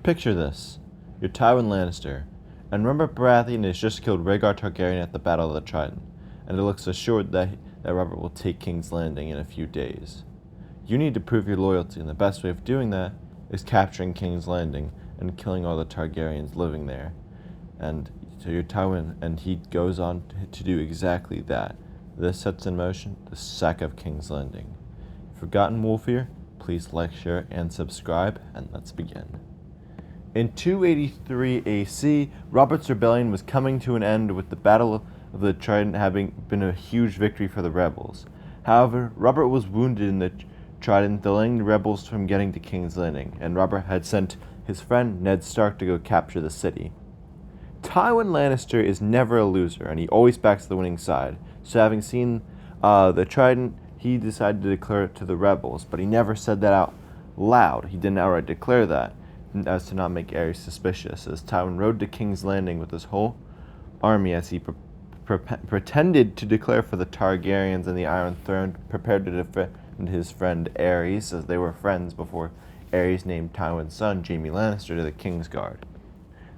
Picture this. You're Tywin Lannister, and Robert Baratheon has just killed Rhaegar Targaryen at the Battle of the Trident, and it looks assured that Robert will take King's Landing in a few days. You need to prove your loyalty, and the best way of doing that is capturing King's Landing and killing all the Targaryens living there. And so you're Tywin, and he goes on to do exactly that. This sets in motion the sack of King's Landing. Forgotten Wolf here? Please like, share, and subscribe, and let's begin. In 283 AC, Robert's rebellion was coming to an end, with the Battle of the Trident having been a huge victory for the rebels. However, Robert was wounded in the Trident, delaying the rebels from getting to King's Landing, and Robert had sent his friend Ned Stark to go capture the city. Tywin Lannister is never a loser, and he always backs the winning side. So having seen the Trident, he decided to declare it to the rebels, but he never said that out loud. He didn't outright declare that, as to not make Aerys suspicious, as Tywin rode to King's Landing with his whole army as he pretended to declare for the Targaryens and the Iron Throne, prepared to defend his friend Aerys, as they were friends before Aerys named Tywin's son, Jaime Lannister, to the Kingsguard.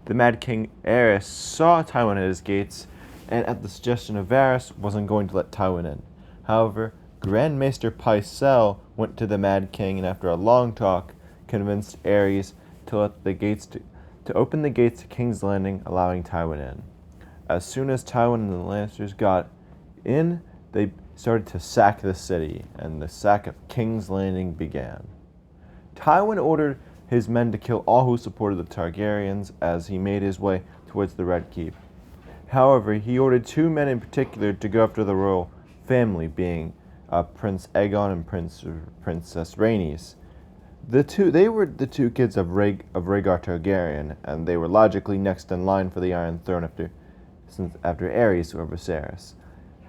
The Mad King Aerys saw Tywin at his gates, and at the suggestion of Varys, wasn't going to let Tywin in. However, Grand Maester Pycelle went to the Mad King, and after a long talk, convinced Aerys to open the gates to King's Landing, allowing Tywin in. As soon as Tywin and the Lannisters got in, they started to sack the city, and the sack of King's Landing began. Tywin ordered his men to kill all who supported the Targaryens as he made his way towards the Red Keep. However, he ordered two men in particular to go after the royal family, being Prince Aegon and Princess Rhaenys. They were the two kids of Rhaegar Targaryen, and they were logically next in line for the Iron Throne after Aerys or Viserys.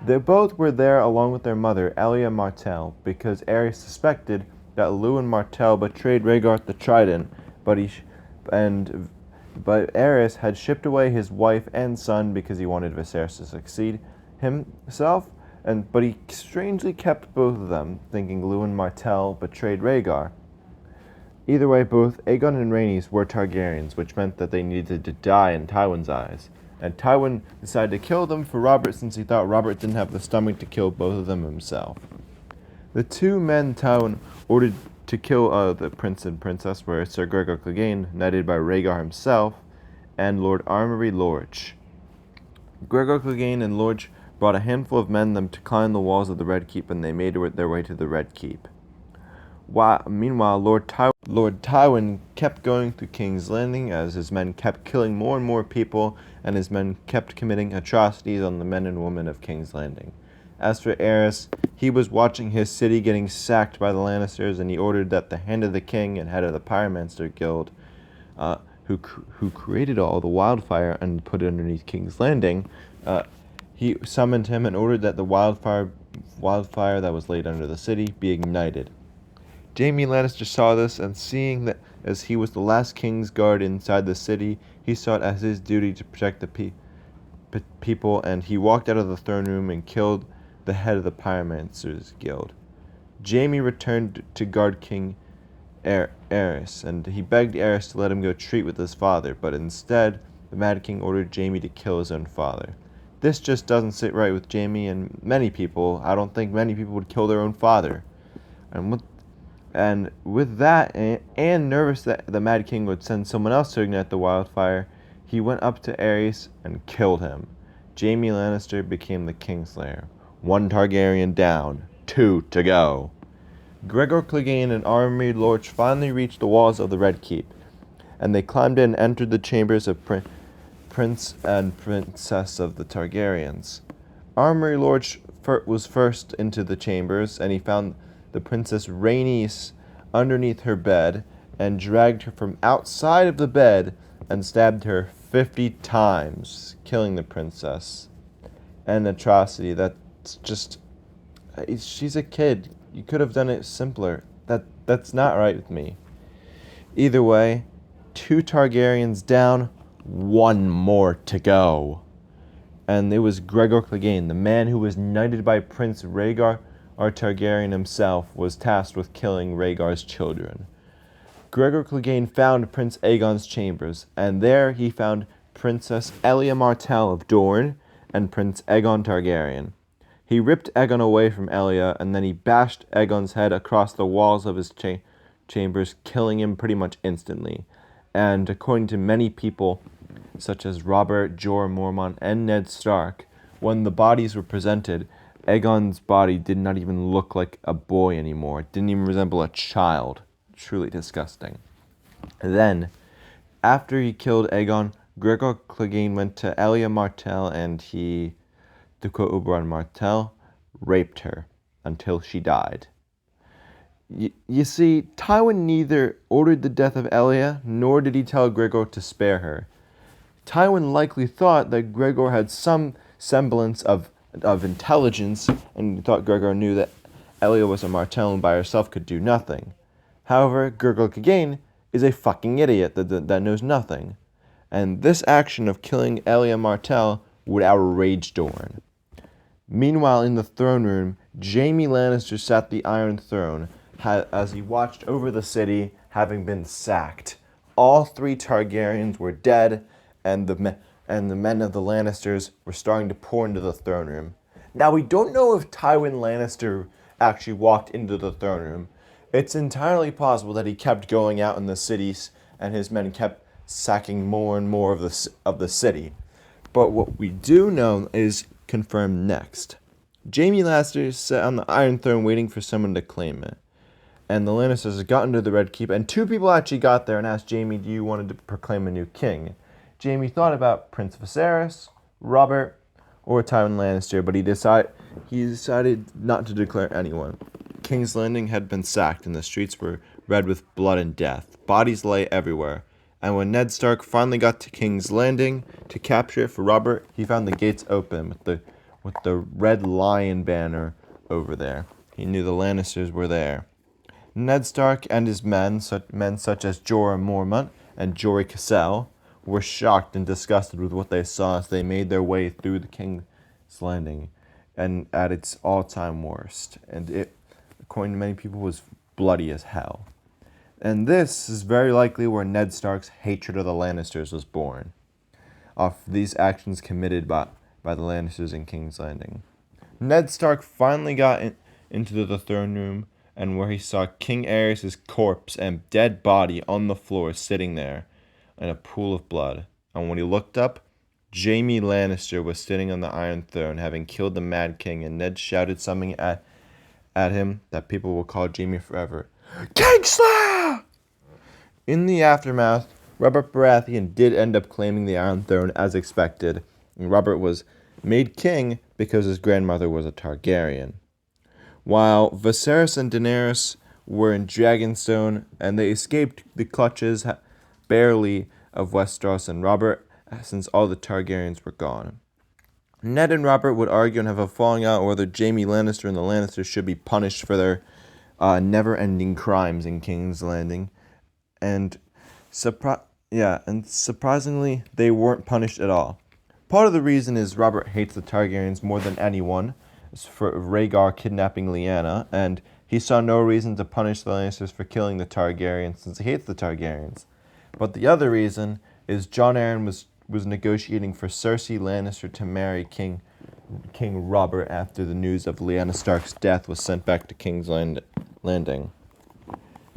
They both were there along with their mother, Elia Martell, because Aerys suspected that Lewin Martell betrayed Rhaegar at the Trident, but Aerys had shipped away his wife and son because he wanted Viserys to succeed himself, but he strangely kept both of them, thinking Lewin Martell betrayed Rhaegar. Either way, both Aegon and Rhaenys were Targaryens, which meant that they needed to die in Tywin's eyes. And Tywin decided to kill them for Robert, since he thought Robert didn't have the stomach to kill both of them himself. The two men Tywin ordered to kill the prince and princess were Sir Gregor Clegane, knighted by Rhaegar himself, and Lord Armory Lorch. Gregor Clegane and Lorch brought a handful of men them to climb the walls of the Red Keep, and they made their way to the Red Keep. Meanwhile, Lord Tywin kept going to King's Landing as his men kept killing more and more people, and his men kept committing atrocities on the men and women of King's Landing. As for Aerys, he was watching his city getting sacked by the Lannisters, and he ordered that the Hand of the King and head of the Pyromancer Guild, who created all the wildfire and put it underneath King's Landing, he summoned him and ordered that the wildfire that was laid under the city be ignited. Jaime Lannister saw this, and seeing that as he was the last Kingsguard inside the city, he saw it as his duty to protect the people, and he walked out of the throne room and killed the head of the Pyromancer's Guild. Jaime returned to guard King Aerys, and he begged Aerys to let him go treat with his father, but instead, the Mad King ordered Jaime to kill his own father. This just doesn't sit right with Jaime and many people. I don't think many people would kill their own father. And with that, and nervous that the Mad King would send someone else to ignite the wildfire, he went up to Aerys and killed him. Jaime Lannister became the Kingslayer. 1 Targaryen down, 2 to go. Gregor Clegane and Armory Lorch finally reached the walls of the Red Keep, and they climbed in and entered the chambers of Prince and Princess of the Targaryens. Armory Lorch was first into the chambers, and he found the Princess Rhaenys underneath her bed, and dragged her from outside of the bed and stabbed her 50 times, killing the princess. An atrocity that's just... she's a kid. You could have done it simpler. That's not right with me. Either way, 2 Targaryens down, 1 more to go. And it was Gregor Clegane, the man who was knighted by Prince Rhaegar Targaryen himself, was tasked with killing Rhaegar's children. Gregor Clegane found Prince Aegon's chambers, and there he found Princess Elia Martell of Dorne and Prince Aegon Targaryen. He ripped Aegon away from Elia, and then he bashed Aegon's head across the walls of his chambers, killing him pretty much instantly. And according to many people, such as Robert, Jorah Mormont, and Ned Stark, when the bodies were presented, Aegon's body did not even look like a boy anymore. It didn't even resemble a child. Truly disgusting. Then, after he killed Aegon, Gregor Clegane went to Elia Martell and he, to quote Oberyn Martell, raped her until she died. You see, Tywin neither ordered the death of Elia, nor did he tell Gregor to spare her. Tywin likely thought that Gregor had some semblance of intelligence, and he thought Gregor knew that Elia was a Martell and by herself could do nothing. However, Gregor Clegane is a fucking idiot that knows nothing. And this action of killing Elia Martell would outrage Dorne. Meanwhile, in the throne room, Jaime Lannister sat the Iron Throne as he watched over the city having been sacked. All 3 Targaryens were dead, and the men of the Lannisters were starting to pour into the throne room. Now, we don't know if Tywin Lannister actually walked into the throne room. It's entirely possible that he kept going out in the cities, and his men kept sacking more and more of the city. But what we do know is confirmed next. Jaime Lannister sat on the Iron Throne waiting for someone to claim it. And the Lannisters had gotten to the Red Keep, and 2 people actually got there and asked Jaime, do you want to proclaim a new king? Jaime thought about Prince Viserys, Robert, or Tywin Lannister, but he decided not to declare anyone. King's Landing had been sacked, and the streets were red with blood and death. Bodies lay everywhere. And when Ned Stark finally got to King's Landing to capture it for Robert, he found the gates open with the red lion banner over there. He knew the Lannisters were there. Ned Stark and his men such as Jorah Mormont and Jory Cassell, were shocked and disgusted with what they saw as they made their way through the King's Landing, and at its all-time worst. And it, according to many people, was bloody as hell. And this is very likely where Ned Stark's hatred of the Lannisters was born, off these actions committed by the Lannisters in King's Landing. Ned Stark finally got into the throne room, and where he saw King Aerys' corpse and dead body on the floor sitting there in a pool of blood. And when he looked up, Jaime Lannister was sitting on the Iron Throne, having killed the Mad King, and Ned shouted something at him that people will call Jaime forever. Kingslayer! In the aftermath, Robert Baratheon did end up claiming the Iron Throne as expected, and Robert was made king because his grandmother was a Targaryen. While Viserys and Daenerys were in Dragonstone, and they escaped the clutches barely of Westeros and Robert, since all the Targaryens were gone. Ned and Robert would argue and have a falling out whether Jaime Lannister and the Lannisters should be punished for their never-ending crimes in King's Landing, and surprisingly, they weren't punished at all. Part of the reason is Robert hates the Targaryens more than anyone, for Rhaegar kidnapping Lyanna, and he saw no reason to punish the Lannisters for killing the Targaryens since he hates the Targaryens. But the other reason is Jon Arryn was negotiating for Cersei Lannister to marry King Robert after the news of Lyanna Stark's death was sent back to King's Landing.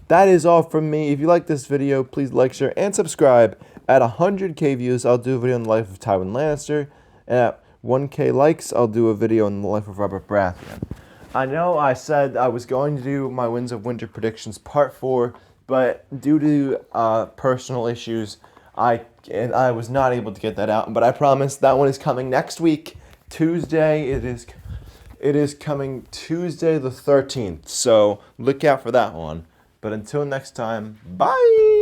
That is all from me. If you like this video, please like, share, and subscribe. At 100k views, I'll do a video on the life of Tywin Lannister, and at 1k likes, I'll do a video on the life of Robert Baratheon. I know I said I was going to do my Winds of Winter predictions part 4, but due to personal issues, I was not able to get that out. But I promise that one is coming next week, Tuesday. It is coming Tuesday the 13th. So look out for that one. But until next time, bye.